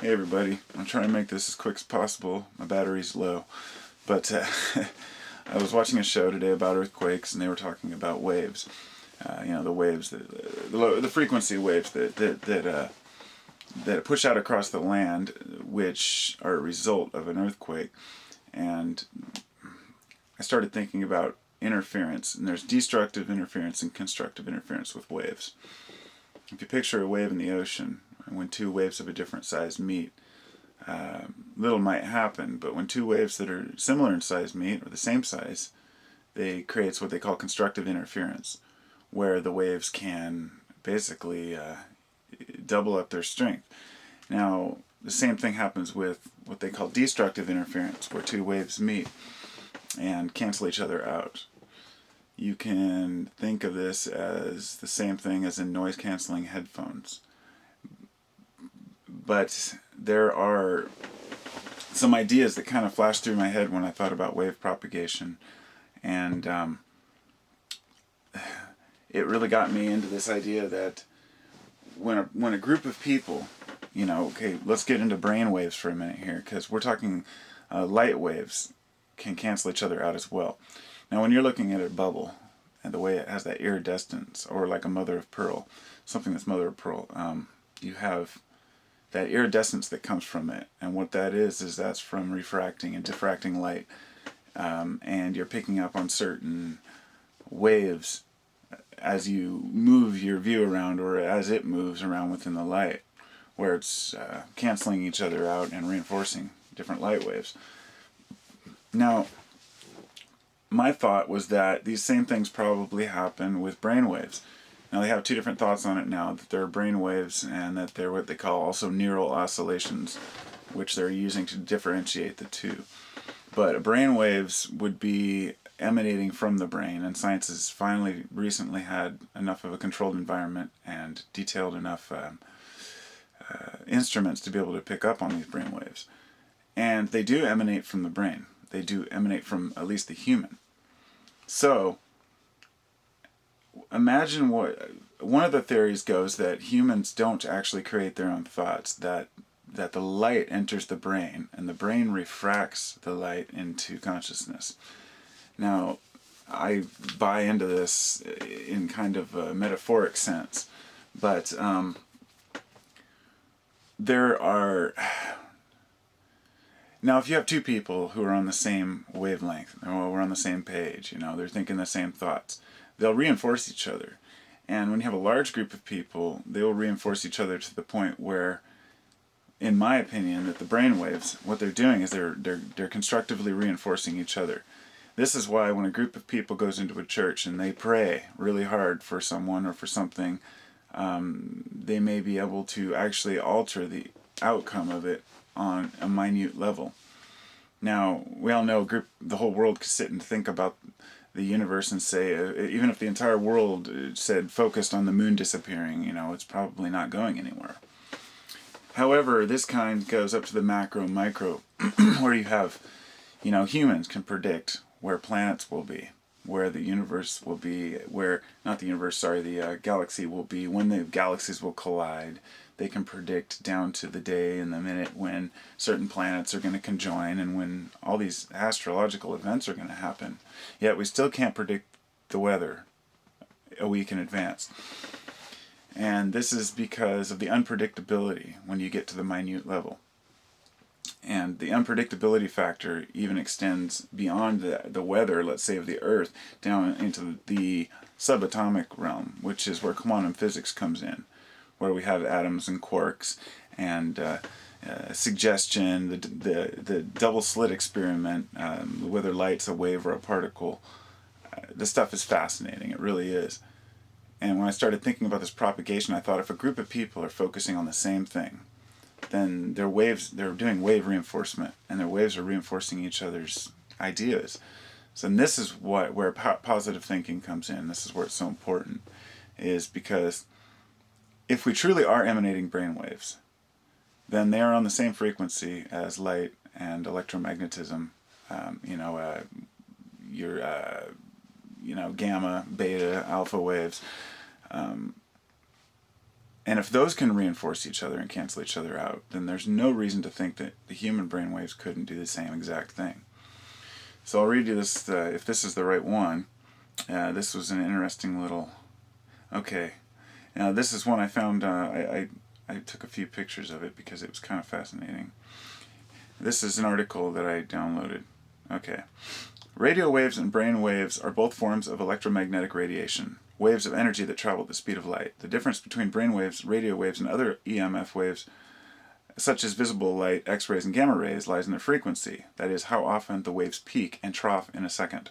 Hey everybody, I'm trying to make this as quick as possible. My battery's low. But I was watching a show today about earthquakes, and they were talking about waves. The waves, the frequency waves that push out across the land, which are a result of an earthquake. And I started thinking about interference, and there's destructive interference and constructive interference with waves. If you picture a wave in the ocean, when two waves of a different size meet, little might happen, but when two waves that are similar in size meet, or the same size, they creates what they call constructive interference, where the waves can basically double up their strength. Now, the same thing happens with what they call destructive interference, where two waves meet and cancel each other out. You can think of this as the same thing as in noise-canceling headphones. But there are some ideas that kind of flashed through my head when I thought about wave propagation. And it really got me into this idea that when a group of people, okay, let's get into brain waves for a minute here, because we're talking light waves can cancel each other out as well. Now, when you're looking at a bubble and the way it has that iridescence, or like a mother of pearl, something that's mother of pearl, you have that iridescence that comes from it. And what that is that's from refracting and diffracting light. And you're picking up on certain waves as you move your view around, or as it moves around within the light, where it's canceling each other out and reinforcing different light waves. Now, my thought was that these same things probably happen with brain waves. Now, they have two different thoughts on it now, that they're brain waves and that they're what they call also neural oscillations, which they're using to differentiate the two. But brain waves would be emanating from the brain, and science has finally recently had enough of a controlled environment and detailed enough instruments to be able to pick up on these brain waves. And they do emanate from the brain. They do emanate from at least the human. So, imagine one of the theories goes that humans don't actually create their own thoughts, that the light enters the brain, and the brain refracts the light into consciousness. Now, I buy into this in kind of a metaphoric sense, but there are... Now, if you have two people who are on the same wavelength, or we're on the same page, they're thinking the same thoughts, they'll reinforce each other. And when you have a large group of people, they will reinforce each other to the point where, in my opinion, that the brain waves, what they're doing is they're constructively reinforcing each other. This is why when a group of people goes into a church and they pray really hard for someone or for something, they may be able to actually alter the outcome of it on a minute level. Now, we all know the whole world could sit and think about the universe and say, even if the entire world said focused on the moon disappearing, it's probably not going anywhere. However, this kind goes up to the macro, micro, where you have, humans can predict where planets will be, where the universe will be, the galaxy will be, when the galaxies will collide. They can predict down to the day and the minute when certain planets are going to conjoin and when all these astrological events are going to happen. Yet we still can't predict the weather a week in advance. And this is because of the unpredictability when you get to the minute level. And the unpredictability factor even extends beyond the weather, let's say, of the Earth, down into the subatomic realm, which is where quantum physics comes in, where we have atoms and quarks and suggestion, the double slit experiment, whether light's a wave or a particle. This stuff is fascinating. It really is. And when I started thinking about this propagation, I thought if a group of people are focusing on the same thing, then they're doing wave reinforcement, and their waves are reinforcing each other's ideas. So this is where positive thinking comes in. This is where it's so important, is because if we truly are emanating brainwaves, then they are on the same frequency as light and electromagnetism. Gamma, beta, alpha waves. And if those can reinforce each other and cancel each other out, then there's no reason to think that the human brainwaves couldn't do the same exact thing. So I'll read you this, if this is the right one. This was an interesting little... Okay. Now this is one I found, I took a few pictures of it because it was kind of fascinating. This is an article that I downloaded. Okay. Radio waves and brain waves are both forms of electromagnetic radiation, waves of energy that travel at the speed of light. The difference between brain waves, radio waves, and other EMF waves, such as visible light, X-rays, and gamma rays, lies in their frequency. That is, how often the waves peak and trough in a second.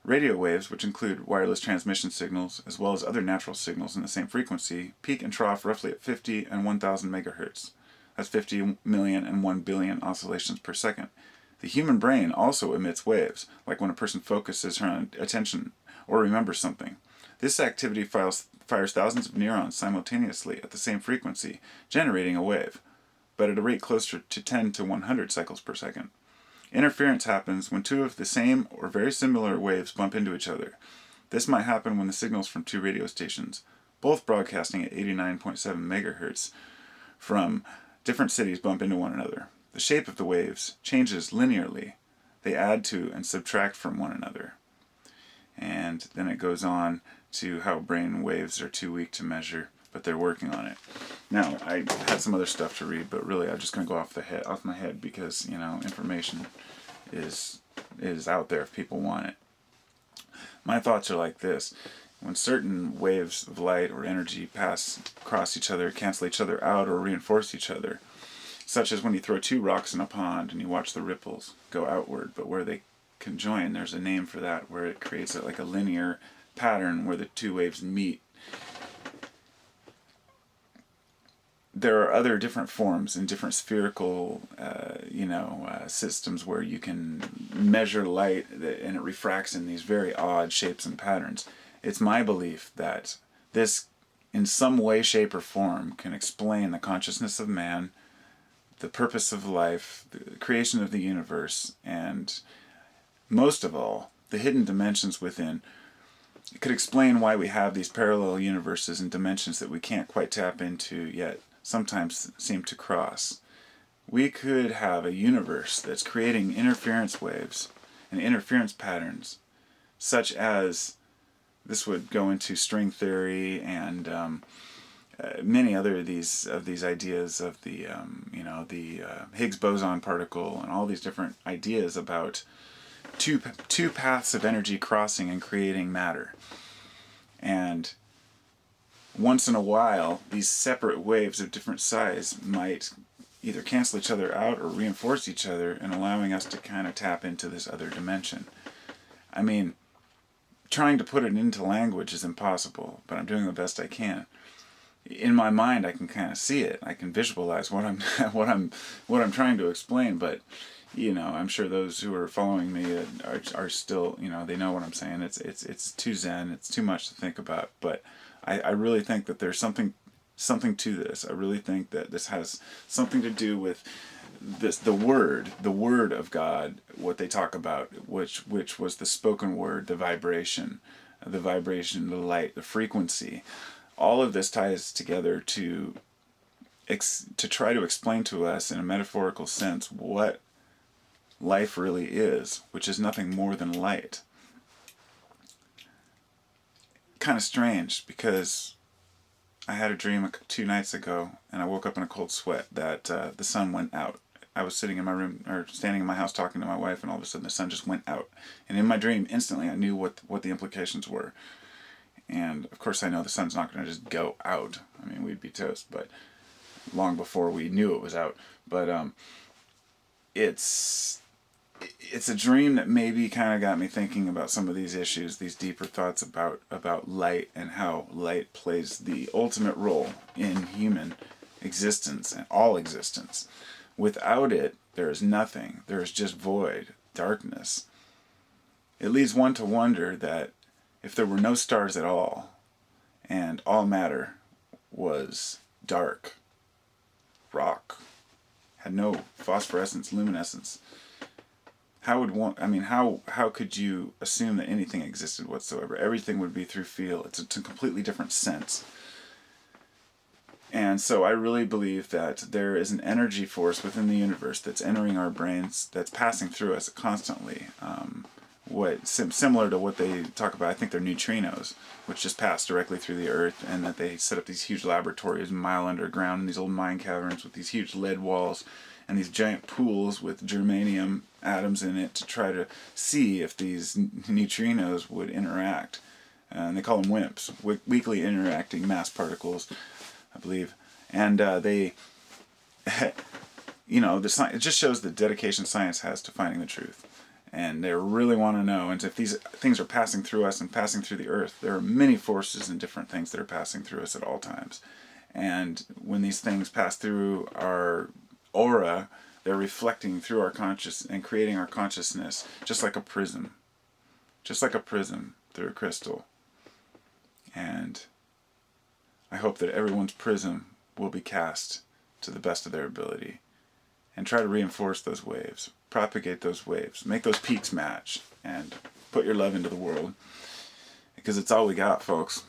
Radio waves, which include wireless transmission signals, as well as other natural signals in the same frequency, peak and trough roughly at 50 and 1,000 megahertz. That's 50 million and 1 billion oscillations per second. The human brain also emits waves, like when a person focuses her attention or remembers something. This activity fires thousands of neurons simultaneously at the same frequency, generating a wave, but at a rate closer to 10 to 100 cycles per second. Interference happens when two of the same or very similar waves bump into each other. This might happen when the signals from two radio stations, both broadcasting at 89.7 megahertz, from different cities bump into one another. The shape of the waves changes linearly. They add to and subtract from one another. And then it goes on to how brain waves are too weak to measure, but they're working on it. Now, I had some other stuff to read, but really I'm just going to go off my head because, information is out there if people want it. My thoughts are like this. When certain waves of light or energy pass across each other, cancel each other out, or reinforce each other, such as when you throw two rocks in a pond and you watch the ripples go outward, but where they conjoin, there's a name for that, where it creates like a linear pattern where the two waves meet. There are other different forms in different spherical, systems where you can measure light and it refracts in these very odd shapes and patterns. It's my belief that this, in some way, shape, or form, can explain the consciousness of man, the purpose of life, the creation of the universe, and most of all, the hidden dimensions within. It could explain why we have these parallel universes and dimensions that we can't quite tap into yet sometimes seem to cross. We could have a universe that's creating interference waves and interference patterns, such as this would go into string theory and many other of these ideas of the Higgs boson particle and all these different ideas about two paths of energy crossing and creating matter. And once in a while, these separate waves of different size might either cancel each other out or reinforce each other, and allowing us to kind of tap into this other dimension. I mean, trying to put it into language is impossible, but I'm doing the best I can. In my mind, I can kind of see it. I can visualize what I'm trying to explain. But I'm sure those who are following me are still, they know what I'm saying. It's too zen. It's too much to think about. But I really think that there's something to this. I really think that this has something to do with this, the word of God, what they talk about, which was the spoken word, the vibration, the light, the frequency. All of this ties together to try to explain to us in a metaphorical sense what life really is, which is nothing more than light. Kind of strange, because I had a dream 2 nights ago, and I woke up in a cold sweat that the sun went out. I was sitting in my room, or standing in my house talking to my wife, and all of a sudden the sun just went out. And in my dream, instantly I knew what the implications were. And of course I know the sun's not going to just go out. I mean, we'd be toast, but long before we knew it was out. But it's a dream that maybe kind of got me thinking about some of these issues, these deeper thoughts about light and how light plays the ultimate role in human existence and all existence. Without it, there is nothing. There is just void, darkness. It leads one to wonder that if there were no stars at all, and all matter was dark, rock, had no phosphorescence, luminescence, how could you assume that anything existed whatsoever? Everything would be through feel. It's a completely different sense. And so I really believe that there is an energy force within the universe that's entering our brains, that's passing through us constantly. Similar to what they talk about, I think they're neutrinos, which just pass directly through the Earth, and that they set up these huge laboratories a mile underground in these old mine caverns with these huge lead walls and these giant pools with germanium atoms in it to try to see if these neutrinos would interact. And they call them WIMPs, weakly interacting mass particles, I believe. And they, it just shows the dedication science has to finding the truth. And they really want to know. And if these things are passing through us and passing through the Earth, there are many forces and different things that are passing through us at all times. And when these things pass through our aura, they're reflecting through our conscious and creating our consciousness, just like a prism through a crystal. And I hope that everyone's prism will be cast to the best of their ability, and try to reinforce those waves, propagate those waves, make those peaks match, and put your love into the world, because it's all we got, folks.